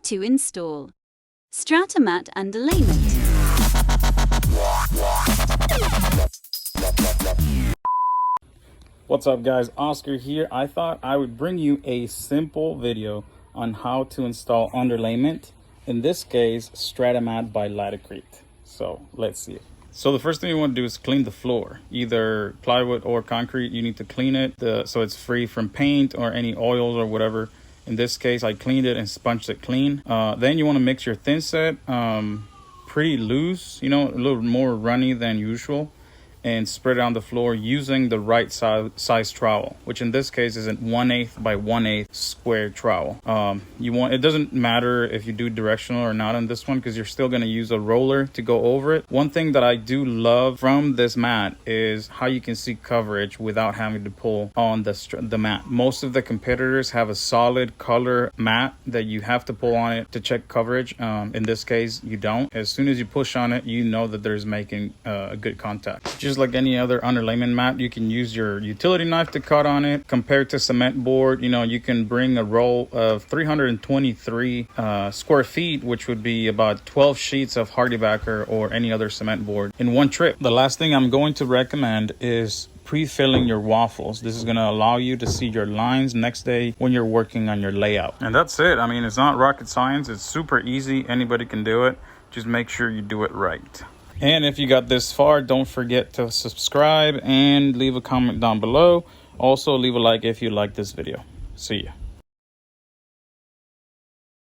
to install Stratamat underlayment. What's up guys, Oscar here. I thought I would bring you a simple video on how to install underlayment, in this case Stratamat by Laticrete. So let's see it. So the first thing you want to do is clean the floor, either plywood or concrete. You need to clean it so it's free from paint or any oils or whatever. In this case I cleaned it and sponged it clean. Then you want to mix your thin set pretty loose, you know, a little more runny than usual, and spread it on the floor using the right size trowel, which in this case is a 1/8 by 1/8 square trowel. It doesn't matter if you do directional or not on this one, because you're still going to use a roller to go over it. One thing that I do love from this mat is how you can see coverage without having to pull on the mat. Most of the competitors have a solid color mat that you have to pull on it to check coverage. In this case you don't. As soon as you push on it, you know that there's making a good contact. Just like any other underlayment mat, you can use your utility knife to cut on it. Compared to cement board, you know, you can bring a roll of 323 square feet, which would be about 12 sheets of Hardybacker or any other cement board in one trip. The last thing I'm going to recommend is pre-filling your waffles. This is going to allow you to see your lines next day when you're working on your layout. And that's it. I mean, it's not rocket science. It's super easy. Anybody can do it. Just make sure you do it right. And if you got this far, don't forget to subscribe and leave a comment down below. Also, leave a like if you like this video. See ya.